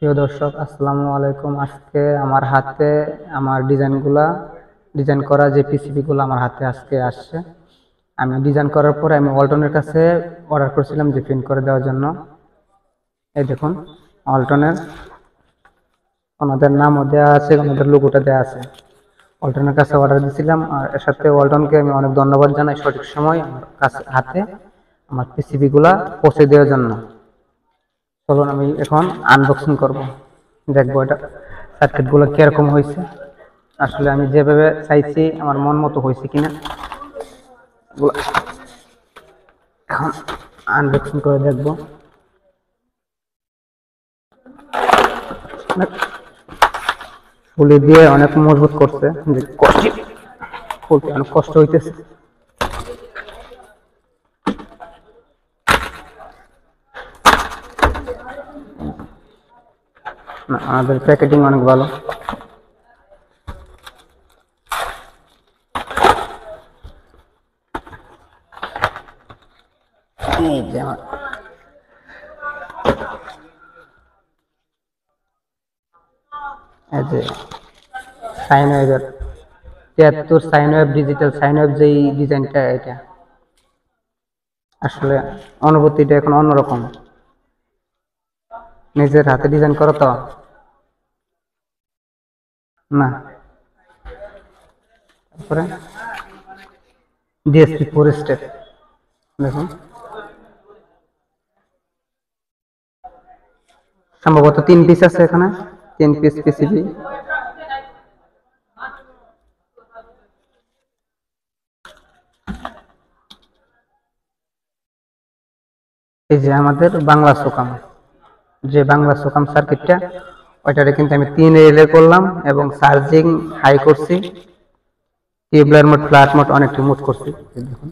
প্রিয় দর্শক, আসসালামু আলাইকুম। আজকে আমার হাতে আমার ডিজাইন করা যে পিসিবি গুলো আমার হাতে আজকে আসছে। আমি ডিজাইন করার পরে আমি ওয়ালটনের কাছে অর্ডার করেছিলাম যে প্রিন্ট করে দেওয়ার জন্য। এই দেখুন, ওয়ালটনের ওনাদের নামও দেওয়া আছে, ওনাদের লোগোটা দেওয়া আছে। ওয়ালটনের কাছে অর্ডার দিয়েছিলাম, আর এর সাথে ওয়ালটনকে আমি অনেক ধন্যবাদ জানাই সঠিক সময় আমার কাছে হাতে আমার পিসিবি গুলা পৌঁছে দেওয়ার জন্য। চলুন আমি এখন আনবক্সিং করব, দেখবো এটা সার্কিট গুলো কিরকম হয়েছে। আসলে আমি যেভাবে চাইছি আমার মন মতো হয়েছে কিনা এখন আনবক্সিং করে দেখবো। ফুলি দিয়ে অনেক মজবুত করছে, যে কষ্ট খুলতে অনেক কষ্ট হইতেছে। না, আমাদের প্যাকেটিং অনেক ভালো। এই যে আমার এই যে সাইন ওয়েভের 73 sine wave, digital sine wave যেই ডিজাইনটা, এটা আসলে অনুভূতিটা এখন অন্যরকম। নিজের হাতে ডিজাইন করো তো না। তারপরে ডিএসপি 4 স্টেপ দেখুন, সম্ভবত 3 পিস আছে এখানে, 3 পিস পিসিবি। এই যে আমাদের বাংলা সোকাম, যে বাংলা সোকাম সার্কিটটা, ওইটারে কিন্তু আমি 3 রিলে করলাম এবং চার্জিং হাই করছি, টিউবলার মোড, ফ্ল্যাট মোড অনেকটা মোড করছি। দেখুন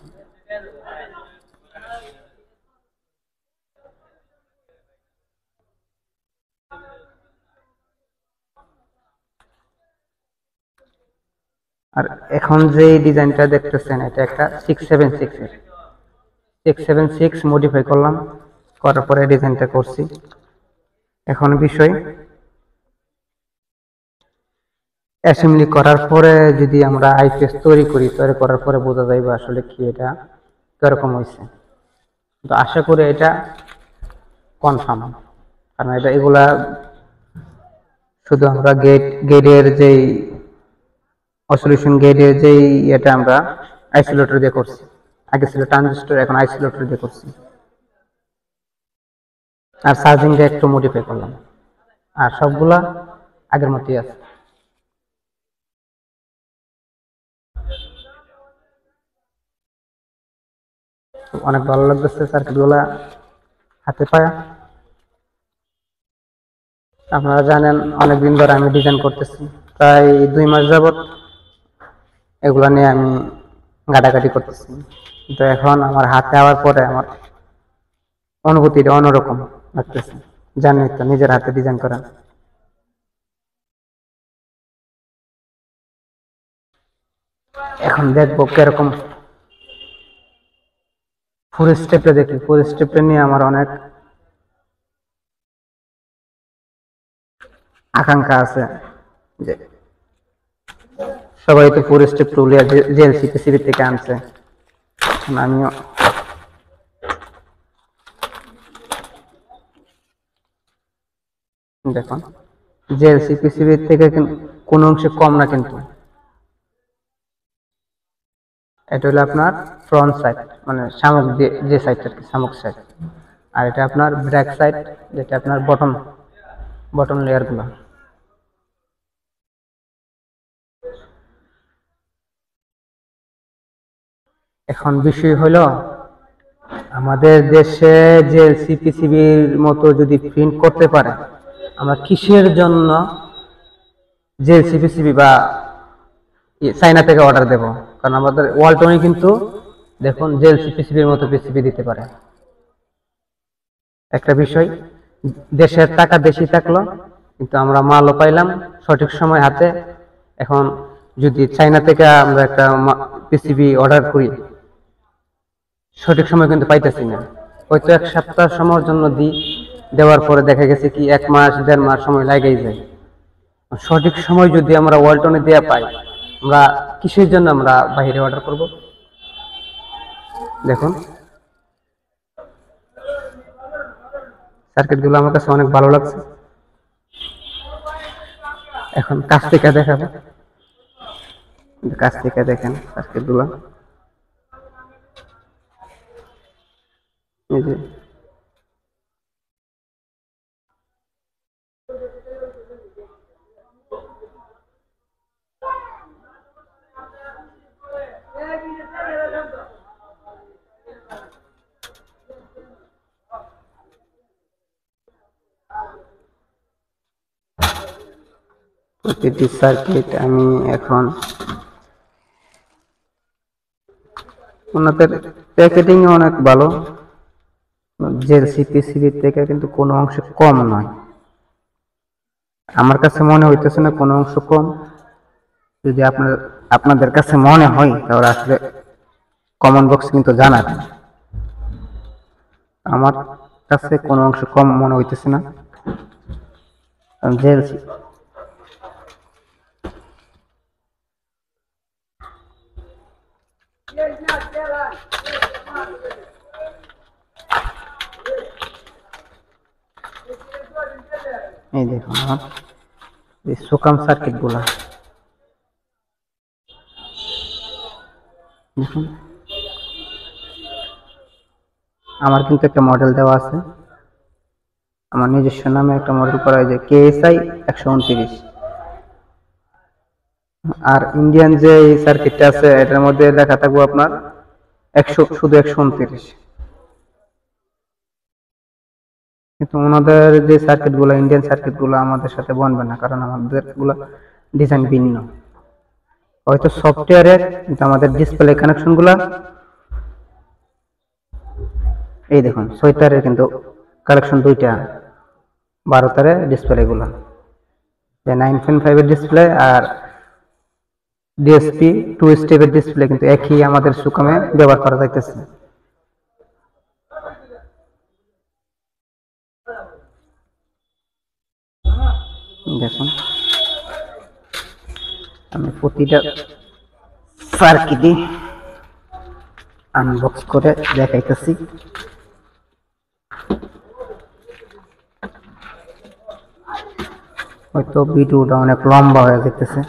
আর এখন যে ডিজাইনটা দেখতেছেন, এটা একটা 676 এর 676 মডিফাই করলাম, করার পরে ডিজাইনটা করছি। এখন বিষয় অ্যাসেম্বলি করার পরে যদি আমরা আইপিএস তৈরি করার পরে বোঝা যাবে আসলে কি এটা কিরকম হয়েছে। তো আশা করি এটা কনফার্ম, কারণ এগুলা শুধু আমরা গেটের যেই অসলিউশন গেটের যেই এটা আমরা আইসোলেটর দিয়ে করছি। আগে ছিল ট্রানজিস্টর, এখন আইসোলেটর দিয়ে করছি। আর চার্জিংটা একটু মডিফাই করলাম, আর সবগুলা আগের মতোই আছে। অনেক ভালো লাগতেছে সার্কিটগুলা হাতে পায়া। আপনারা জানেন অনেকদিন ধরে আমি ডিজাইন করতেছি, প্রায় 2 মাস যাবত এগুলা নিয়ে আমি ঘাটাঘাটি করতেছি। কিন্তু এখন আমার হাতে আওয়ার পরে আমার অনুভূতিটা অন্যরকম লাগতেছে। জানি তো, নিজের হাতে ডিজাইন করা। এখন দেখবো কিরকম। ফোর স্টেপটা দেখি, ফোর স্টেপটা নিয়ে আমার অনেক আকাঙ্ক্ষা আছে, যে সবাই তো ফোর স্টেপ টুলিয়া জেএলসি পিসিবি থেকে আনছে, আমিও দেখুন জেএলসি পিসিবি থেকে কোন অংশে কম না, কিন্তু এটা হলো আপনার ফ্রন্ট সাইড, মানে শামুক যে সাইডটা, শামুক সাইড। আর এটা আপনার ব্যাক সাইড, যেটা আপনার বটম লেয়ার গুলো। এখন বিষয় হলো, আমাদের দেশে জেএলসি পিসিবির মতো যদি প্রিন্ট করতে পারে, আমরা কিসের জন্য জেএলসি পিসিবি বা চাইনা থেকে অর্ডার দেব? কারণ আমাদের ওয়ালটনই কিন্তু দেখুন জেএলসি পিসিবির মতো পিসিবি দিতে পারে। একটা বিষয়, দেশের টাকা বেশি থাকলো, কিন্তু আমরা মালও পাইলাম সঠিক সময় হাতে। এখন যদি চাইনা থেকে আমরা একটা পিসিবি অর্ডার করি, সঠিক সময় কিন্তু পাইতেছি না, হয়তো 1 সপ্তাহ সময়ের জন্য দিই, দেওয়ার পরে দেখা গেছে কি 1 মাস 1.5 মাস সময় লাগেই যায়। সঠিক সময় যদি আমরা ওয়ালটনে দেয়া পাই, আমরা কিসের জন্য আমরা বাইরে অর্ডার করব? দেখুন সার্কিটগুলো আমার কাছে অনেক ভালো লাগছে। এখন কাছ থেকে দেখাবো, কাছ থেকে দেখেন সার্কিটগুলো। এই যে প্রতিটি সার্কিট আমি এখন ওনাদের প্যাকেটিং অনেক ভালো, জেএলসি পিসিবির থেকে কিন্তু কোনো অংশ কম নয়। আমার কাছে মনে হইতেছে না কোনো অংশ কম। যদি আপনাদের কাছে মনে হয় তাহলে আসলে কমেন্ট বক্স কিন্তু জানাবেন। আমার কাছে কোনো অংশ কম মনে হইতেছে না। জেএলসি এই দেখুন আমার এই সুকাম সার্কিট গুলা দেখুন, আমার কিন্তু একটা মডেল দেওয়া আছে, আমার নিজস্ব নামে একটা মডেল করা হয়েছে KSI 129। আর ইন্ডিয়ান যে এই সার্কিটটা আছে এটার মধ্যে লেখা থাকবো আপনার 100, শুধু 129। কিন্তু ওনাদের যে সার্কিট গুলো, ইন্ডিয়ান সার্কিট গুলো আমাদের সাথে বনবে না, কারণ আমাদের গুলো ডিজাইন ভিন্ন। হয়তো সফটওয়্যারের, কিন্তু আমাদের ডিসপ্লে কানেকশন গুলা এই দেখুন 6 তারের কিন্তু কানেকশন দুইটা, 12 তারের ডিসপ্লে গুলো, 9.5 এর ডিসপ্লে আর ডিএসপি 2 স্টেপের ডিসপ্লে কিন্তু একই আমাদের সুকামে ব্যবহার করা যাইতেছে। দেখুন আমি প্রতিটা সার্কিটই আনবক্স করে দেখাইতেছি। হয়তো ভিডিওটা অনেক লম্বা হয়ে যেতেছে।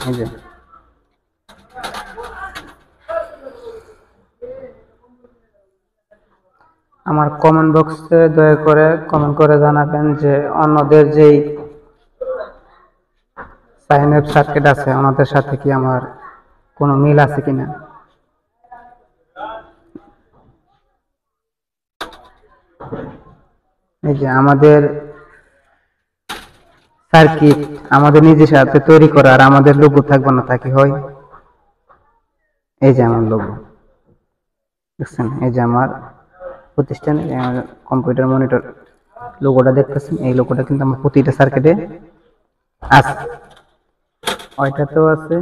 এই যে আমার কমেন্ট বক্সে দয়া করে কমেন্ট করে জানাবেন যে অন্যদের যেই সাইন আপ সার্কিট আছে ওনাদের সাথে কি আমার কোনো মিল আছে কিনা। এই যে আমাদের সার্কিট আমাদের নিজের সাথে তৈরি করা, আর আমাদের লোগো থাকবে না, তা কি হয়? এই যে আমার লোগো দেখছেন, এই যে আমার প্রতিষ্ঠানে কম্পিউটার মনিটর লোগোটা দেখতেছেন, এই লোগোটা কিন্তু আমার প্রতিটা সার্কিটে আছে, ওইটাতেও আছে।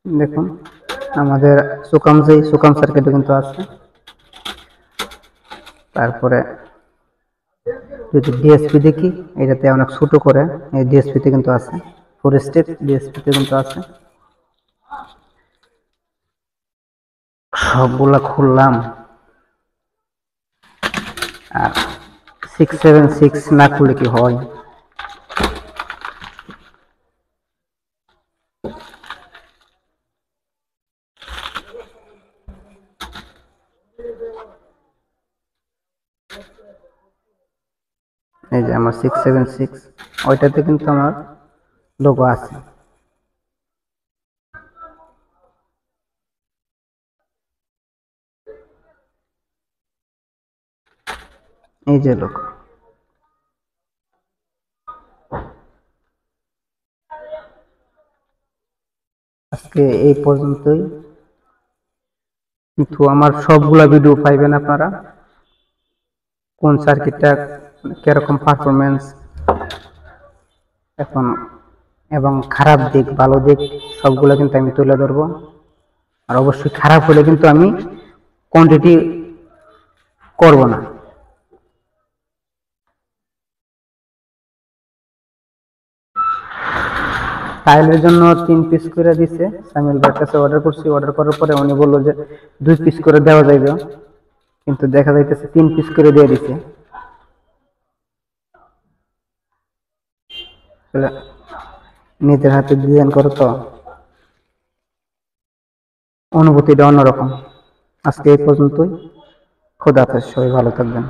দেখুন আমাদের সুকাম সার্কিটে কিন্তু আছে। তারপরে যদি ডিএসপি দেখি, এটাতে অনেক ছোট করে এই ডিএসপিতে কিন্তু আছে, 4 স্টেপ ডিএসপিতে কিন্তু আছে। সবগুলা খুললাম, আর 676 না খুললে কি হয়? এই যে আমার 676, ওইটাতে কিন্তু আমার লোগো আছে। এই যে লোগো। আজকে এই পর্যন্তই, কিন্তু আমার সবগুলা ভিডিও পাইবেন আপনারা, কোন সার্কিটটা কিরকম পারফরমেন্স এখন এবং খারাপ দিক ভালো দিক সবগুলো কিন্তু আমি তুলে ধরবো। আর অবশ্যই খারাপ হলে কিন্তু আমি কোয়ান্টিটি করব না। সাহেলের জন্য 3 পিস করে দিছে, সামিল ভাইয়ের কাছে অর্ডার করছি, অর্ডার করার পরে উনি বললো যে 2 পিস করে দেওয়া যাবে, কিন্তু দেখা যাইতেছে 3 পিস করে দিয়ে দিছে। নিজের হাতে ডিজাইন করো তো অনুভূতিটা অন্যরকম। আজকে এই পর্যন্তই। খোদা হাফেজ, সবাই ভালো থাকবেন।